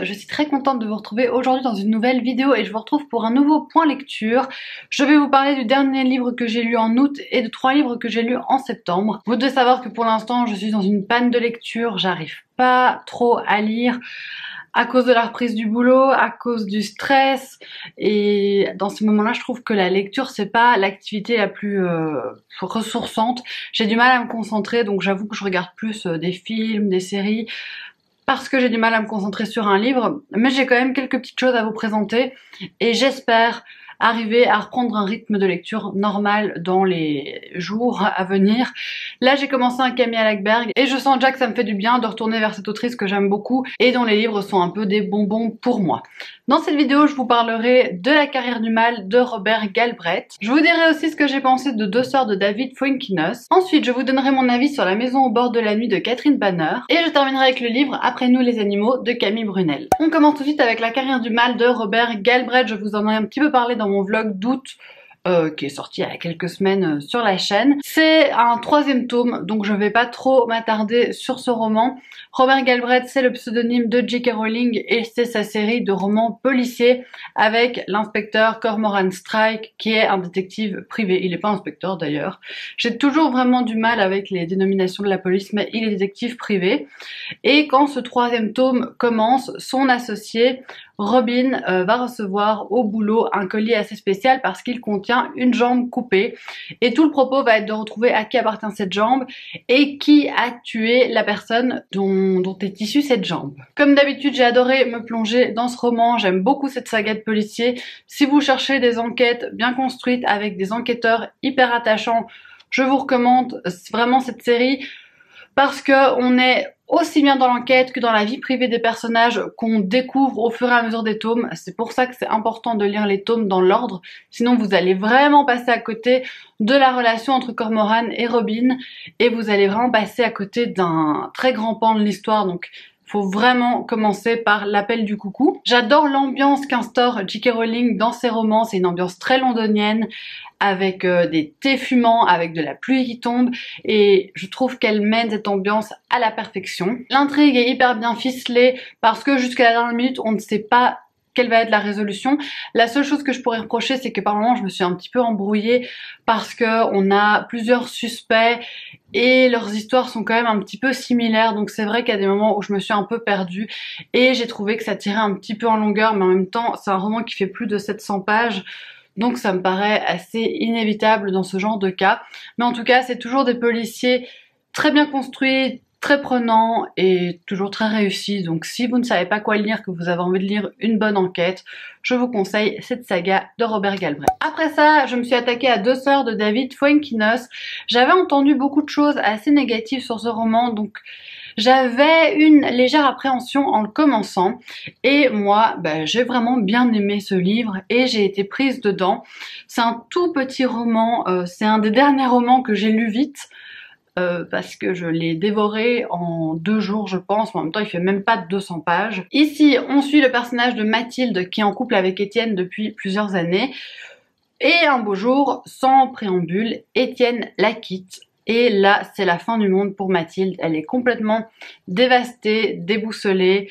monde, je suis très contente de vous retrouver aujourd'hui dans une nouvelle vidéo et je vous retrouve pour un nouveau point lecture. Je vais vous parler du dernier livre que j'ai lu en août et de 3 livres que j'ai lus en septembre. Vous devez savoir que pour l'instant je suis dans une panne de lecture, j'arrive pas trop à lire à cause de la reprise du boulot, à cause du stress, et dans ces moments-là je trouve que la lecture c'est pas l'activité la plus ressourçante. J'ai du mal à me concentrer, donc j'avoue que je regarde plus des films, des séries, parce que j'ai du mal à me concentrer sur un livre, mais j'ai quand même quelques petites choses à vous présenter et j'espère arriver à reprendre un rythme de lecture normal dans les jours à venir. Là j'ai commencé un Camilla Läckberg et je sens déjà que ça me fait du bien de retourner vers cette autrice que j'aime beaucoup et dont les livres sont un peu des bonbons pour moi. Dans cette vidéo je vous parlerai de La carrière du mal de Robert Galbraith. Je vous dirai aussi ce que j'ai pensé de Deux sœurs de David Fuenkinos. Ensuite je vous donnerai mon avis sur La maison au bord de la nuit de Catherine Banner. Et je terminerai avec le livre Après nous les animaux de Camille Brunel. On commence tout de suite avec La carrière du mal de Robert Galbraith. Je vous en ai un petit peu parlé dans mon vlog d'août qui est sorti il y a quelques semaines sur la chaîne. C'est un 3e tome, donc je vais pas trop m'attarder sur ce roman. Robert Galbraith, c'est le pseudonyme de J.K. Rowling et c'est sa série de romans policiers avec l'inspecteur Cormoran Strike qui est un détective privé. Il n'est pas inspecteur d'ailleurs. J'ai toujours vraiment du mal avec les dénominations de la police, mais il est détective privé. Et quand ce 3e tome commence, son associé Robin va recevoir au boulot un colis assez spécial parce qu'il contient une jambe coupée et tout le propos va être de retrouver à qui appartient cette jambe et qui a tué la personne dont est issue cette jambe. Comme d'habitude j'ai adoré me plonger dans ce roman, j'aime beaucoup cette saga de policiers. Si vous cherchez des enquêtes bien construites avec des enquêteurs hyper attachants, je vous recommande vraiment cette série parce que on est aussi bien dans l'enquête que dans la vie privée des personnages qu'on découvre au fur et à mesure des tomes. C'est pour ça que c'est important de lire les tomes dans l'ordre, sinon vous allez vraiment passer à côté de la relation entre Cormoran et Robin et vous allez vraiment passer à côté d'un très grand pan de l'histoire. Donc faut vraiment commencer par l'appel du coucou. J'adore l'ambiance qu'instaure J.K. Rowling dans ses romans, c'est une ambiance très londonienne avec des thés fumants, avec de la pluie qui tombe et je trouve qu'elle mène cette ambiance à la perfection. L'intrigue est hyper bien ficelée parce que jusqu'à la dernière minute on ne sait pas quelle va être la résolution. La seule chose que je pourrais reprocher c'est que par moments je me suis un petit peu embrouillée parce que on a plusieurs suspects et leurs histoires sont quand même un petit peu similaires, donc c'est vrai qu'il y a des moments où je me suis un peu perdue et j'ai trouvé que ça tirait un petit peu en longueur, mais en même temps c'est un roman qui fait plus de 700 pages. Donc ça me paraît assez inévitable dans ce genre de cas. Mais en tout cas, c'est toujours des policiers très bien construits, très prenants et toujours très réussis. Donc si vous ne savez pas quoi lire, que vous avez envie de lire une bonne enquête, je vous conseille cette saga de Robert Galbraith. Après ça, je me suis attaquée à Deux sœurs de David Fuenkinos. J'avais entendu beaucoup de choses assez négatives sur ce roman, donc j'avais une légère appréhension en le commençant et moi j'ai vraiment bien aimé ce livre et j'ai été prise dedans. C'est un tout petit roman, c'est un des derniers romans que j'ai lu vite parce que je l'ai dévoré en 2 jours je pense, mais en même temps il fait même pas 200 pages. Ici on suit le personnage de Mathilde qui est en couple avec Étienne depuis plusieurs années et un beau jour, sans préambule, Étienne la quitte. Et là, c'est la fin du monde pour Mathilde. Elle est complètement dévastée, déboussolée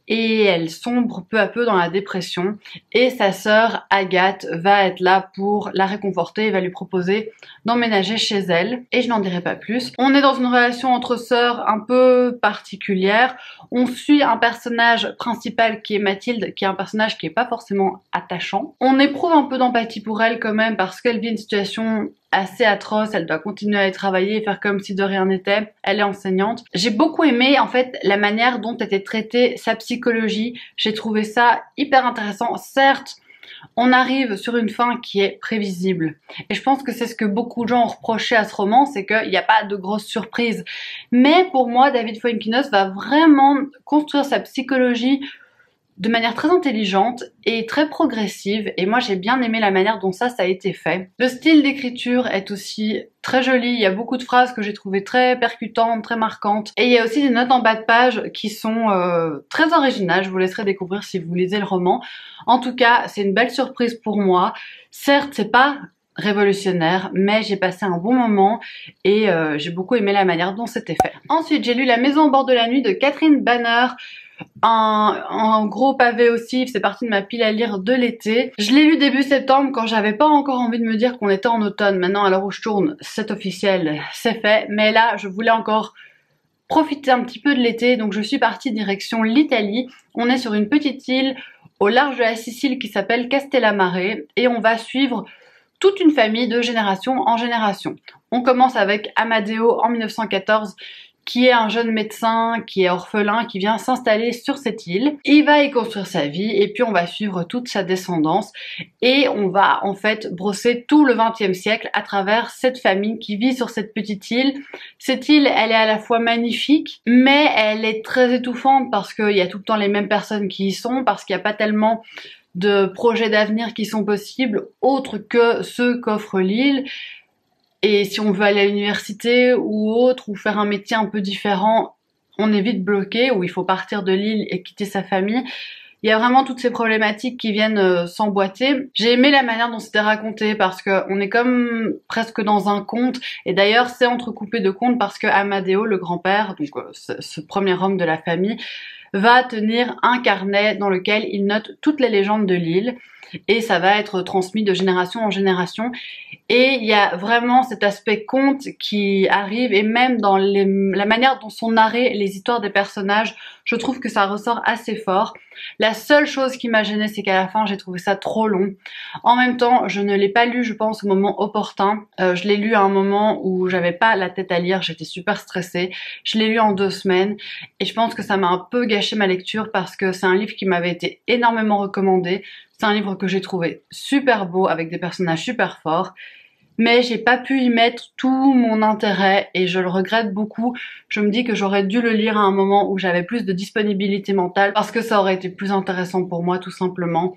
et elle sombre peu à peu dans la dépression. Et sa sœur Agathe va être là pour la réconforter et va lui proposer d'emménager chez elle. Et je n'en dirai pas plus. On est dans une relation entre sœurs un peu particulière. On suit un personnage principal qui est Mathilde, qui est un personnage qui est pas forcément attachant. On éprouve un peu d'empathie pour elle quand même parce qu'elle vit une situation assez atroce, elle doit continuer à y travailler et faire comme si de rien n'était. Elle est enseignante. J'ai beaucoup aimé en fait la manière dont était traitée sa psychologie. J'ai trouvé ça hyper intéressant. Certes, on arrive sur une fin qui est prévisible. Et je pense que c'est ce que beaucoup de gens ont reproché à ce roman, c'est qu'il n'y a pas de grosses surprises. Mais pour moi, David Fuenkinos va vraiment construire sa psychologie de manière très intelligente et très progressive, et moi j'ai bien aimé la manière dont ça a été fait. Le style d'écriture est aussi très joli, il y a beaucoup de phrases que j'ai trouvées très percutantes, très marquantes, et il y a aussi des notes en bas de page qui sont très originales, je vous laisserai découvrir si vous lisez le roman. En tout cas, c'est une belle surprise pour moi. Certes, c'est pas révolutionnaire, mais j'ai passé un bon moment et j'ai beaucoup aimé la manière dont c'était fait. Ensuite, j'ai lu La maison au bord de la nuit de Catherine Banner. Un gros pavé aussi, c'est parti de ma pile à lire de l'été. Je l'ai lu début septembre quand j'avais pas encore envie de me dire qu'on était en automne. Maintenant, à l'heure où je tourne, c'est officiel, c'est fait. Mais là, je voulais encore profiter un petit peu de l'été, donc je suis partie direction l'Italie. On est sur une petite île au large de la Sicile qui s'appelle Castellammare et on va suivre toute une famille de génération en génération. On commence avec Amadeo en 1914, qui est un jeune médecin, qui est orphelin, qui vient s'installer sur cette île. Il va y construire sa vie et puis on va suivre toute sa descendance et on va en fait brosser tout le XXe siècle à travers cette famille qui vit sur cette petite île. Cette île, elle est à la fois magnifique, mais elle est très étouffante parce qu'il y a tout le temps les mêmes personnes qui y sont, parce qu'il n'y a pas tellement de projets d'avenir qui sont possibles autres que ceux qu'offre l'île. Et si on veut aller à l'université ou autre, ou faire un métier un peu différent, on est vite bloqué, ou il faut partir de l'île et quitter sa famille. Il y a vraiment toutes ces problématiques qui viennent s'emboîter. J'ai aimé la manière dont c'était raconté parce qu'on est comme presque dans un conte. Et d'ailleurs, c'est entrecoupé de contes parce que Amadeo, le grand-père, donc ce premier homme de la famille, va tenir un carnet dans lequel il note toutes les légendes de l'île. Et ça va être transmis de génération en génération. Et il y a vraiment cet aspect conte qui arrive, et même dans la manière dont sont narrées les histoires des personnages, je trouve que ça ressort assez fort. La seule chose qui m'a gênée, c'est qu'à la fin, j'ai trouvé ça trop long. En même temps, je ne l'ai pas lu, je pense, au moment opportun. Je l'ai lu à un moment où j'avais pas la tête à lire, j'étais super stressée. Je l'ai lu en 2 semaines, et je pense que ça m'a un peu gâché ma lecture parce que c'est un livre qui m'avait été énormément recommandé. C'est un livre que j'ai trouvé super beau, avec des personnages super forts. Mais j'ai pas pu y mettre tout mon intérêt et je le regrette beaucoup. Je me dis que j'aurais dû le lire à un moment où j'avais plus de disponibilité mentale parce que ça aurait été plus intéressant pour moi tout simplement.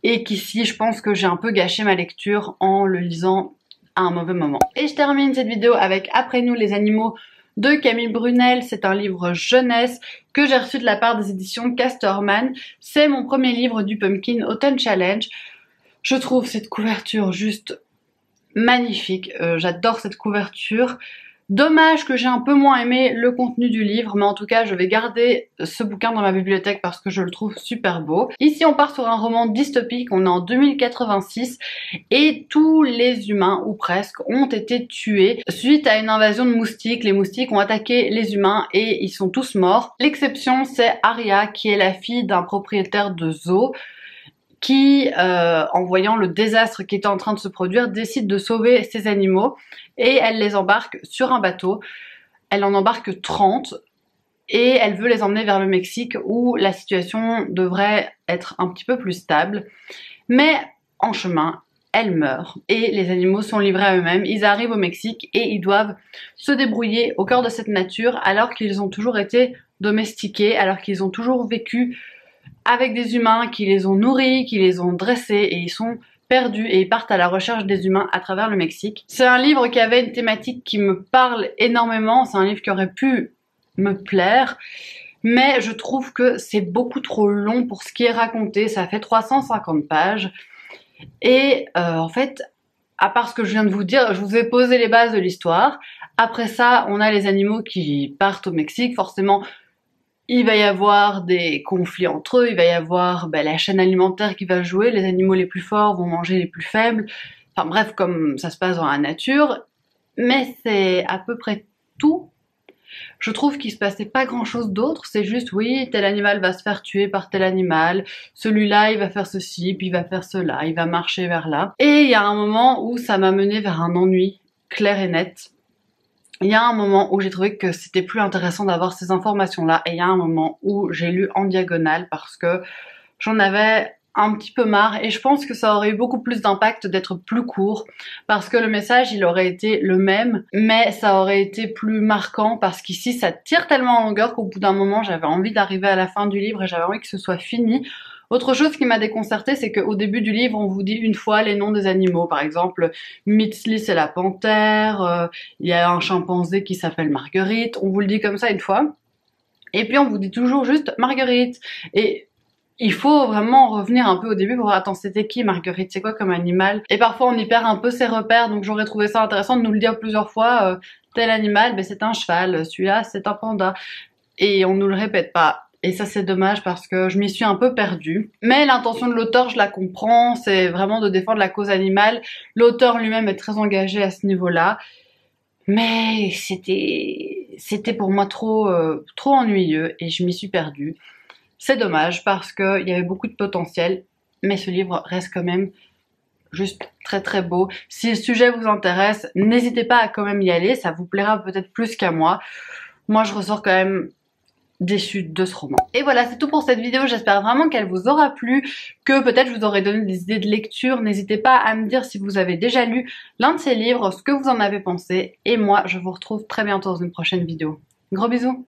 Et qu'ici, je pense que j'ai un peu gâché ma lecture en le lisant à un mauvais moment. Et je termine cette vidéo avec Après nous les animaux de Camille Brunel. C'est un livre jeunesse que j'ai reçu de la part des éditions Casterman. C'est mon premier livre du Pumpkin Autumn Challenge. Je trouve cette couverture juste magnifique, j'adore cette couverture. Dommage que j'ai un peu moins aimé le contenu du livre, mais en tout cas je vais garder ce bouquin dans ma bibliothèque parce que je le trouve super beau. Ici on part sur un roman dystopique, on est en 2086 et tous les humains, ou presque, ont été tués suite à une invasion de moustiques. Les moustiques ont attaqué les humains et ils sont tous morts. L'exception c'est Aria qui est la fille d'un propriétaire de zoo qui, en voyant le désastre qui était en train de se produire, décide de sauver ses animaux et elle les embarque sur un bateau. Elle en embarque 30 et elle veut les emmener vers le Mexique où la situation devrait être un petit peu plus stable. Mais en chemin, elle meurt et les animaux sont livrés à eux-mêmes. Ils arrivent au Mexique et ils doivent se débrouiller au cœur de cette nature alors qu'ils ont toujours été domestiqués, alors qu'ils ont toujours vécu avec des humains qui les ont nourris, qui les ont dressés et ils sont perdus et ils partent à la recherche des humains à travers le Mexique. C'est un livre qui avait une thématique qui me parle énormément, c'est un livre qui aurait pu me plaire, mais je trouve que c'est beaucoup trop long pour ce qui est raconté, ça fait 350 pages et en fait, à part ce que je viens de vous dire, je vous ai posé les bases de l'histoire. Après ça, on a les animaux qui partent au Mexique, forcément il va y avoir des conflits entre eux, il va y avoir la chaîne alimentaire qui va jouer, les animaux les plus forts vont manger les plus faibles, enfin bref, comme ça se passe dans la nature, mais c'est à peu près tout. Je trouve qu'il se passait pas grand chose d'autre, c'est juste oui, tel animal va se faire tuer par tel animal, celui-là il va faire ceci, puis il va faire cela, il va marcher vers là. Et il y a un moment où ça m'a mené vers un ennui clair et net. Il y a un moment où j'ai trouvé que c'était plus intéressant d'avoir ces informations-là et il y a un moment où j'ai lu en diagonale parce que j'en avais un petit peu marre et je pense que ça aurait eu beaucoup plus d'impact d'être plus court parce que le message il aurait été le même mais ça aurait été plus marquant parce qu'ici ça tire tellement en longueur qu'au bout d'un moment j'avais envie d'arriver à la fin du livre et j'avais envie que ce soit fini. Autre chose qui m'a déconcertée, c'est qu'au début du livre, on vous dit une fois les noms des animaux. Par exemple, Mitzli, c'est la panthère, il y a un chimpanzé qui s'appelle Marguerite. On vous le dit comme ça une fois. Et puis, on vous dit toujours juste Marguerite. Et il faut vraiment revenir un peu au début pour voir, attends, c'était qui Marguerite? C'est quoi comme animal? Et parfois, on y perd un peu ses repères. Donc, j'aurais trouvé ça intéressant de nous le dire plusieurs fois. Tel animal, c'est un cheval. Celui-là, c'est un panda. Et on nous le répète pas. Et ça c'est dommage parce que je m'y suis un peu perdue. Mais l'intention de l'auteur, je la comprends, c'est vraiment de défendre la cause animale. L'auteur lui-même est très engagé à ce niveau-là. Mais c'était pour moi trop ennuyeux et je m'y suis perdue. C'est dommage parce qu'il y avait beaucoup de potentiel, mais ce livre reste quand même juste très très beau. Si le sujet vous intéresse, n'hésitez pas à quand même y aller, ça vous plaira peut-être plus qu'à moi. Moi je ressors quand même déçue de ce roman. Et voilà, c'est tout pour cette vidéo, j'espère vraiment qu'elle vous aura plu, que peut-être je vous aurai donné des idées de lecture. N'hésitez pas à me dire si vous avez déjà lu l'un de ces livres, ce que vous en avez pensé, et moi je vous retrouve très bientôt dans une prochaine vidéo. Gros bisous!